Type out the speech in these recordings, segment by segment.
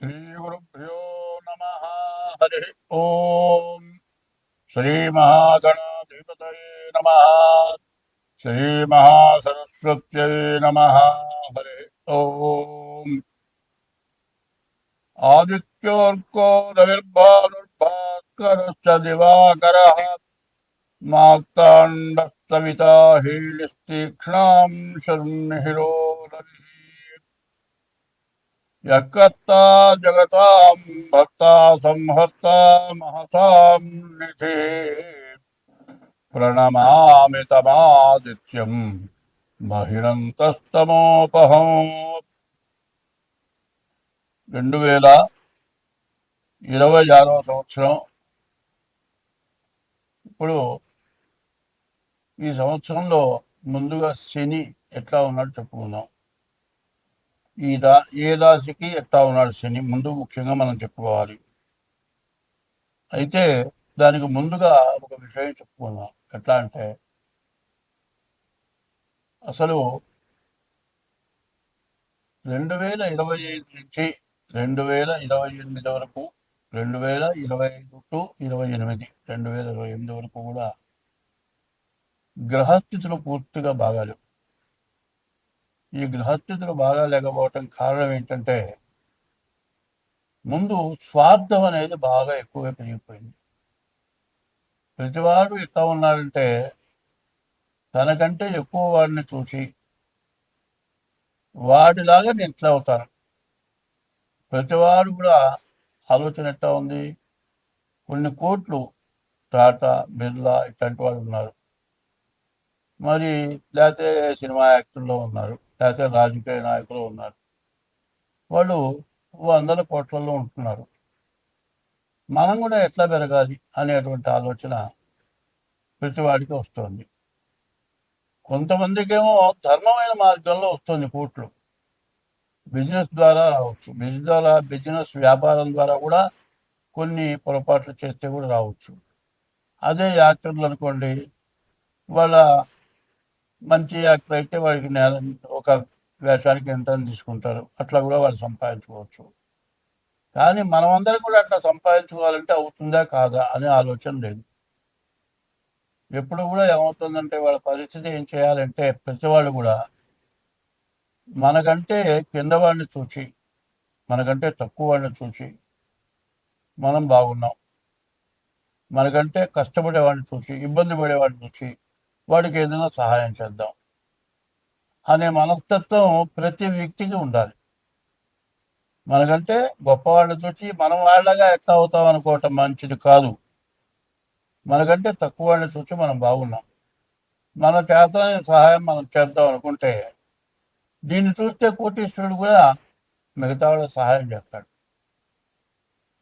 श्रीगुरुभ्यो नमः। हरि ओम। श्रीमहागणाधिपतये नमः। श्रीमहासरस्वत्यै नमः। हरि ओम। आदित्योऽर्को रविर्भानुर्भास्करश्च दिवाकरः मार्ताण्डः सविता हीलिस्तीक्ष्णां शर्मिहिरो रविः। यत्कर्ता जगतां भर्ता संहर्ता महतां निधिः। प्रणमामि तमादित्यं बहिरन्तस्तमोपहं। 2026వ సంవత్సరం. ఇప్పుడు ఈ సంవత్సరంలో ముందుగా శని ఎట్లా ఉన్నాడు చెప్పుకుందాం. ఏ రాశికి ఎట్లా ఉన్నాడు శని ముందు ముఖ్యంగా మనం చెప్పుకోవాలి. అయితే దానికి ముందుగా ఒక విషయం చెప్పుకుందాం. ఎట్లా అంటే అసలు 2025 నుంచి 2028 వరకు, 2025 టు 28, 2028 వరకు కూడా గ్రహస్థితులు పూర్తిగా బాగాలేవు. ఈ గ్రహస్థితులు బాగా లేకపోవటం కారణం ఏంటంటే ముందు స్వార్థం అనేది బాగా ఎక్కువగా పెరిగిపోయింది. ప్రతివాడు ఎట్లా ఉన్నాడంటే తనకంటే ఎక్కువ వాడిని చూసి వాడిలాగా నేను ఎట్లా అవుతాను. ప్రతివాడు కూడా ఆలోచన ఎట్లా ఉంది. కొన్ని కోట్లు టాటా, బిర్లా ఇట్లాంటి వాళ్ళు ఉన్నారు, మరి లేకపోతే సినిమా యాక్టర్లో ఉన్నారు, లేకపోతే రాజకీయ నాయకులు ఉన్నారు. వాళ్ళు వందల కోట్లలో ఉంటున్నారు. మనం కూడా ఎట్లా పెరగాలి అనేటువంటి ఆలోచన ప్రతివాడికి వస్తుంది. కొంతమందికేమో ధర్మమైన మార్గంలో వస్తుంది కోట్లు. బిజినెస్ ద్వారా రావచ్చు, బిజినెస్ వ్యాపారం ద్వారా కూడా కొన్ని పొరపాట్లు చేస్తే కూడా రావచ్చు. అదే యాక్టర్లు అనుకోండి, వాళ్ళ మంచి యాక్టర్ అయితే వాడికి ఒక వేషానికి ఎంత తీసుకుంటారు, అట్లా కూడా వాళ్ళు సంపాదించుకోవచ్చు. కానీ మనమందరం కూడా అట్లా సంపాదించుకోవాలంటే అవుతుందా కాదా అనే ఆలోచన లేదు. ఎప్పుడు కూడా ఏమవుతుందంటే వాళ్ళ పరిస్థితి ఏం చేయాలంటే ప్రతివాళ్ళు కూడా మనకంటే కింద వాడిని చూసి, మనకంటే తక్కువ వాడిని చూసి మనం బాగున్నాం, మనకంటే కష్టపడేవాడిని చూసి, ఇబ్బంది పడేవాడిని చూసి వాడికి ఏదైనా సహాయం చేద్దాం అనే మనస్తత్వం ప్రతి వ్యక్తికి ఉండాలి. మనకంటే గొప్పవాడిని చూసి మనం వాళ్ళగా ఎట్లా అవుతాం అనుకోవటం మంచిది కాదు. మనకంటే తక్కువ వాడిని చూసి మనం బాగున్నాం, మన చేతనైన సహాయం మనం చేద్దాం అనుకుంటే దీన్ని చూస్తే కోటీశ్వరుడు కూడా మిగతా వాళ్ళకి సహాయం చేస్తాడు.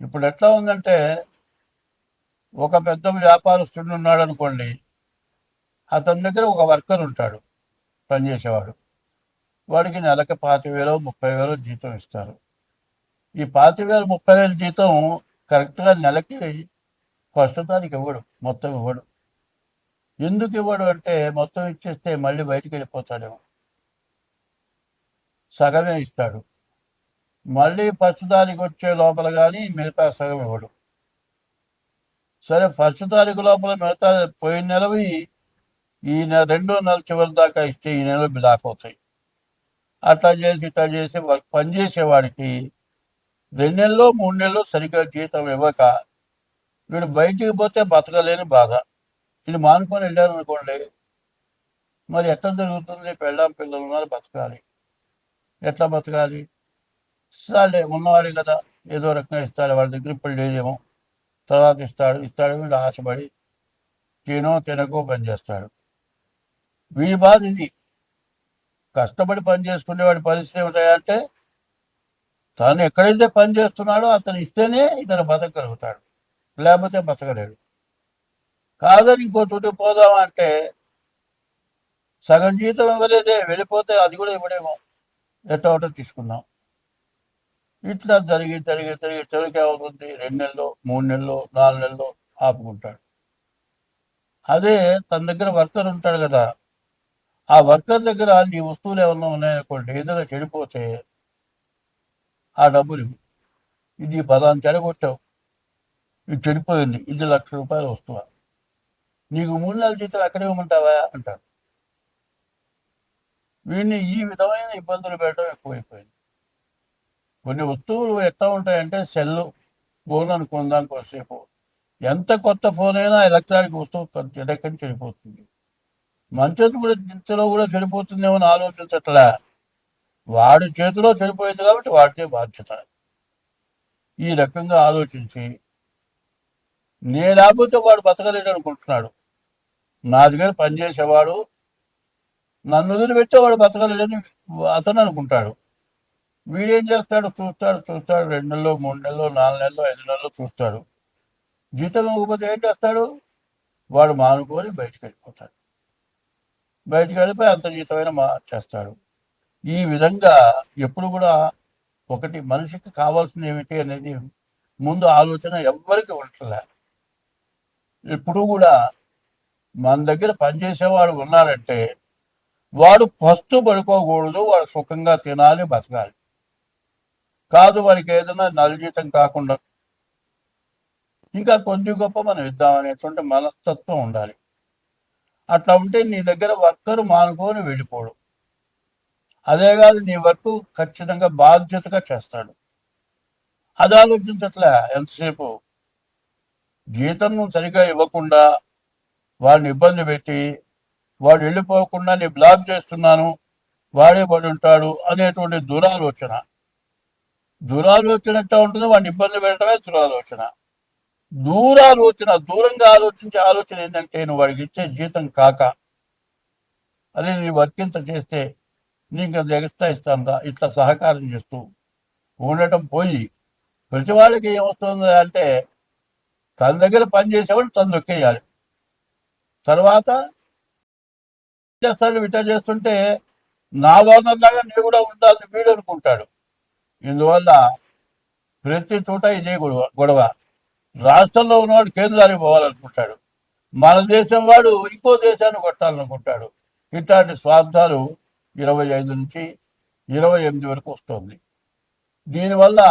ఇప్పుడు ఎట్లా ఉందంటే ఒక పెద్ద వ్యాపారస్తుడు ఉన్నాడు అనుకోండి, అతని దగ్గర ఒక వర్కర్ ఉంటాడు, పనిచేసేవాడు. వాడికి నెలకి 25,000 30,000 జీతం ఇస్తారు. ఈ 25,000 30,000 జీతం కరెక్ట్గా నెలకి ఫస్ట్ తారీఖు ఇవ్వడు, మొత్తం ఇవ్వడు. ఎందుకు ఇవ్వడు అంటే మొత్తం ఇచ్చేస్తే మళ్ళీ బయటికి వెళ్ళిపోతాడేమో, సగమే ఇస్తాడు. మళ్ళీ ఫస్ట్ తారీఖు వచ్చే లోపల కానీ మిగతా సగం ఇవ్వడు. సరే ఫస్ట్ తారీఖు లోపల మిగతా పోయిన నెలవి ఈ రెండో నెల చివరి దాకా ఇస్తే ఈ నెల బ్లాక్ అవుతాయి. అట్లా చేసి ఇట్లా చేసి పనిచేసేవాడికి 2 నెలలు 3 నెలలు సరిగ్గా జీతం ఇవ్వక వీడు బయటికి పోతే బతకలేని బాధ. ఇది మానుకొని వెళ్ళారు అనుకోండి, మరి ఎట్లా జరుగుతుంది? పెళ్ళాం పిల్లలు ఉన్నారు, బతకాలి. ఎట్లా బతకాలి? ఇస్తాడే ఉన్నవాడే కదా, ఏదో రకంగా ఇస్తాడు. వాళ్ళ దగ్గర ఇప్పుడు లేదేమో, తర్వాత ఇస్తాడు వీడు ఆశపడి తినకో పని చేస్తాడు. వీడి బాధ ఇది. కష్టపడి పని చేసుకునేవాడి పరిస్థితి ఏమిటాయంటే తను ఎక్కడైతే పని చేస్తున్నాడో అతను ఇస్తేనే ఇతను బతకగలుగుతాడు, లేకపోతే బతకలేడు. కాదని ఇంకో చోటు పోదామంటే సగం జీతం ఇవ్వలేదే, వెళ్ళిపోతే అది కూడా ఇవ్వడేమో, ఎట్టో ఒకటో తీసుకున్నాం. ఇట్లా జరిగి జరిగి జరిగి చివరికి అవుతుంది 2 నెలలు 3 నెలలు 4 నెలలు ఆపుకుంటాడు. అదే తన దగ్గర వర్కర్ ఉంటాడు కదా, ఆ వర్కర్ దగ్గర నీ వస్తువులు ఏమన్నా ఉన్నాయనుకోండి, ఏదైనా చెడిపోతే ఆ డబ్బులు ఇవ్వు. ఇది పదాన్ని చెడగొట్టావు, ఇది చెడిపోయింది, ఇది ₹1,00,000 వస్తువా, నీకు 3 నెలల జీతం ఎక్కడ ఇవ్వమంటావా అంటాడు. వీడిని ఈ విధమైన ఇబ్బందులు పెట్టడం ఎక్కువైపోయింది. కొన్ని వస్తువులు ఎట్లా ఉంటాయంటే సెల్లు ఫోన్ అనుకుందాం కొద్దిసేపు, ఎంత కొత్త ఫోన్ అయినా ఎలక్ట్రానిక్ వస్తువు చెడక్కని చెడిపోతుంది. మంచం కూడా ఇంతలో కూడా చెడిపోతుందేమో అని ఆలోచించట్లా, వాడి చేతిలో చెడిపోయింది కాబట్టి వాడికే బాధ్యత. ఈ రకంగా ఆలోచించి నేను లేకపోతే వాడు బతకలేడు అనుకుంటున్నాడు. నా దగ్గర పనిచేసేవాడు నన్ను వదిలిపెట్టేవాడు బతకలేడని అతను అనుకుంటాడు. వీడేం చేస్తాడు, చూస్తాడు 2 నెలలు 3 నెలలు 4 నెలలు 5 నెలలు చూస్తాడు. జీతం ఇవ్వకపోతే ఏం చేస్తాడు, వాడు మానుకొని బయటకు వెళ్ళిపోతాడు. బయటకు వెళ్ళిపోయి అంత జీతమైన చేస్తాడు. ఈ విధంగా ఎప్పుడు కూడా ఒకటి మనిషికి కావాల్సింది ఏమిటి అనేది ముందు ఆలోచన ఎవ్వరికి ఉండలే. ఎప్పుడు కూడా మన దగ్గర పనిచేసేవాడు ఉన్నాడంటే వాడు ఫస్ట్ పడుకోకూడదు, వాడు సుఖంగా తినాలి, బతకాలి. కాదు వాడికి ఏదైనా నలజీతం కాకుండా ఇంకా కొద్ది గొప్ప మనం ఇద్దామనేటువంటి మనస్తత్వం ఉండాలి. అట్లా ఉంటే నీ దగ్గర వర్కర్ మానుకొని వెళ్ళిపోడు. అదే కాదు, నీ వర్క్ ఖచ్చితంగా బాధ్యతగా చేస్తాడు. అది ఆలోచించట్లే. ఎంతసేపు జీతం సరిగా ఇవ్వకుండా వాడిని ఇబ్బంది పెట్టి వాడు వెళ్ళిపోకుండా నీ బ్లాక్ చేస్తున్నాను, వాడే పడి ఉంటాడు అనేటువంటి దురాలోచన. దురాలోచనట్టు ఉంటుంది, వాడిని ఇబ్బంది పెట్టడమే దురాలోచన. దూరంగా ఆలోచించే ఆలోచన ఏంటంటే నువ్వు వాడికి ఇచ్చే జీతం కాక అదే నీ వర్క్ ఇంత చేస్తే నీకు అది ఎక్స్ట్రా ఇస్తాను ఇట్లా సహకారం చేస్తూ ఉండటం పోయి ప్రతి వాళ్ళకి ఏమవుతుంది అంటే తన దగ్గర పనిచేసేవాడు తను నొక్కేయాలి. తర్వాత చేస్తాడు, ఇట్లా చేస్తుంటే నా వాళ్ళలాగా నేను కూడా ఉండాలని వీడు అనుకుంటాడు. ఇందువల్ల ప్రతి చోట ఇదే గొడవ. రాష్ట్రంలో ఉన్నవాడు కేంద్రానికి పోవాలనుకుంటాడు, మన దేశం వాడు ఇంకో దేశాన్ని కొట్టాలనుకుంటాడు. ఇట్లాంటి స్వార్థాలు 25 నుంచి 28 వరకు వస్తుంది. దీనివల్ల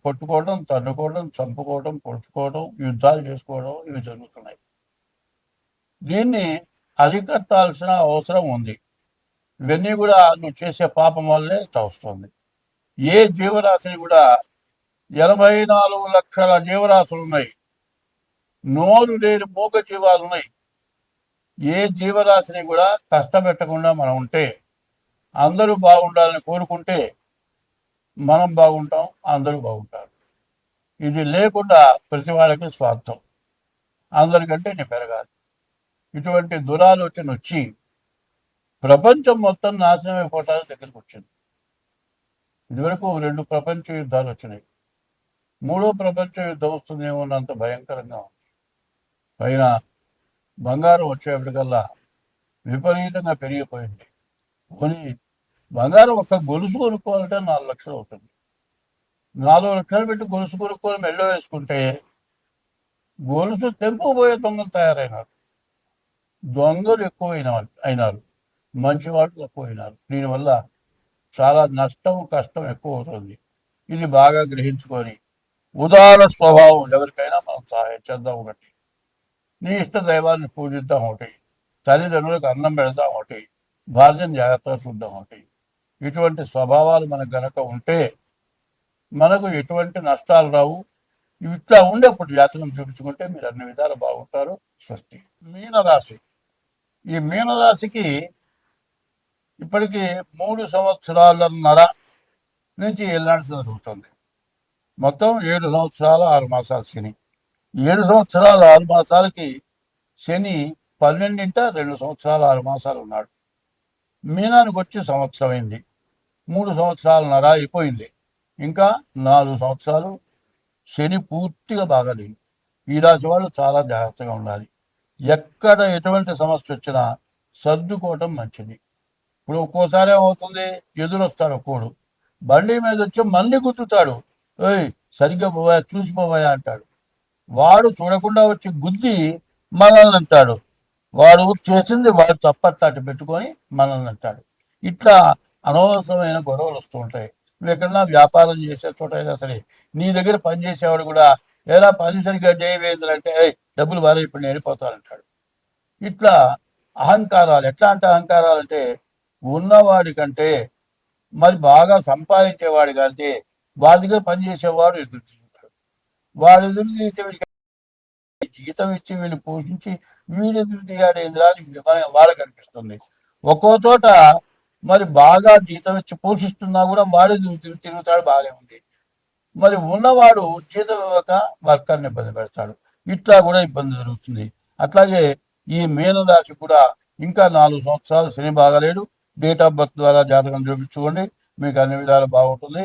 కొట్టుకోవడం, తన్నుకోవడం, చంపుకోవడం, పొడుచుకోవడం, యుద్ధాలు చేసుకోవడం ఇవి జరుగుతున్నాయి. దీన్ని అరికట్టాల్సిన అవసరం ఉంది. ఇవన్నీ కూడా నువ్వు చేసే పాపం వల్లే వస్తుంది. ఏ జీవరాశిని కూడా 84 లక్షల జీవరాశులు ఉన్నాయి, నోరు లేని మూగ జీవాలు ఉన్నాయి. ఏ జీవరాశిని కూడా కష్టపెట్టకుండా మనం ఉంటే, అందరూ బాగుండాలని కోరుకుంటే మనం బాగుంటాం, అందరూ బాగుంటారు. ఇది లేకుండా ప్రతి వాళ్ళకి స్వార్థం, అందరికంటే నేను పెరగాలి. ఇటువంటి దురాలోచన వచ్చి ప్రపంచం మొత్తం నాశనం అయిపోవటానికి దగ్గరికి వచ్చింది. ఇదివరకు 2 ప్రపంచ యుద్ధాలు వచ్చినాయి, 3వ ప్రపంచ యుద్ధం వస్తుందేమో అన్నంత భయంకరంగా ఉంది. పైన బంగారం వచ్చేప్పటికల్లా విపరీతంగా పెరిగిపోయింది. పోనీ బంగారం ఒక గొలుసు కొనుక్కోవాలంటే 4 లక్షలు అవుతుంది. 4 లక్షలు పెట్టి గొలుసు కొనుక్కొని మెళ్ళో వేసుకుంటే గొలుసు తెంపుపోయే దొంగలు తయారైనారు. దొంగలు అయినారు, మంచి వాళ్ళు తక్కువైనారు. దీనివల్ల చాలా నష్టం, కష్టం ఎక్కువ అవుతుంది. ఇది బాగా గ్రహించుకొని ఉదార స్వభావం ఎవరికైనా మనం సహాయం చేద్దాం. ఒకటి, నీ ఇష్ట దైవాన్ని పూజిద్దాం. ఒకటి, తల్లిదండ్రులకు అన్నం పెడదాం. ఒకటి, భార్యను జాగ్రత్తగా చూద్దాం. ఒకటి, ఇటువంటి స్వభావాలు మనకు గనక ఉంటే మనకు ఎటువంటి నష్టాలు రావు. ఇట్లా ఉండేప్పుడు జాతకం చూపించుకుంటే మీరు అన్ని విధాలు బాగుంటారు. స్వస్తి. మీనరాశి. ఈ మీనరాశికి ఇప్పటికీ 3 సంవత్సరాలన్నర నుంచి ఏళ్ళనాడు జరుగుతుంది. మొత్తం 7 సంవత్సరాలు 6 మాసాలు శని. 7 సంవత్సరాలు 6 మాసాలకి శని 12ంట 2 సంవత్సరాలు 6 మాసాలు ఉన్నాడు. మీనానికి వచ్చి సంవత్సరం అయింది, 3 సంవత్సరాలన్నర అయిపోయింది. ఇంకా 4 సంవత్సరాలు శని పూర్తిగా బాగాలేదు. ఈ రాశి వాళ్ళు చాలా జాగ్రత్తగా ఉండాలి. ఎక్కడ ఎటువంటి సమస్య వచ్చినా సర్దుకోవటం మంచిది. ఇప్పుడు ఒక్కోసారి ఏమవుతుంది, ఎదురొస్తాడు ఒక్కోడు, బండి మీద వచ్చి మళ్ళీ గుద్దుతాడు. ఏయ్ సరిగ్గా పోవా, చూసిపోవాయా అంటాడు. వాడు చూడకుండా వచ్చి గుద్ది మనల్ని అంటాడు. వాడు చేసింది వాడు తప్పట్లాంటి పెట్టుకొని మనల్ని అంటాడు. ఇట్లా అనవసరమైన గొడవలు వస్తూ ఉంటాయి. నువ్వు ఎక్కడన్నా వ్యాపారం చేసే చోట అయినా సరే నీ దగ్గర పనిచేసేవాడు కూడా ఎలా పని సరిగ్గా చేయవేందంటే డబ్బులు బాగా ఇప్పుడు నేను వెళ్ళిపోతానంటాడు. ఇట్లా అహంకారాలు, ఎట్లాంటి అహంకారాలు అంటే ఉన్నవాడి కంటే మరి బాగా సంపాదించేవాడి కంటే వాడి దగ్గర పనిచేసేవాడు ఎదురు తిరుగుతాడు. వాడు ఎదురు తిరిగితే వీడికి జీతం ఇచ్చి వీళ్ళు పోషించి వీడు ఎదురు తిరిగాడు ఏందిరా అని వాళ్ళకి అనిపిస్తుంది. ఒక్కో చోట మరి బాగా జీతం ఇచ్చి పోషిస్తున్నా కూడా వాడు తిరుగుతాడు, బాగానే ఉంది. మరి ఉన్నవాడు జీతం ఇవ్వక వర్కర్ని ఇబ్బంది పెడతాడు. ఇట్లా కూడా ఇబ్బంది జరుగుతుంది. అట్లాగే ఈ మీనరాశి కూడా ఇంకా 4 సంవత్సరాలు శని బాగాలేడు. డేట్ ఆఫ్ బర్త్ ద్వారా జాతకం చూపించుకోండి, మీకు అన్ని విధాలు బాగుంటుంది.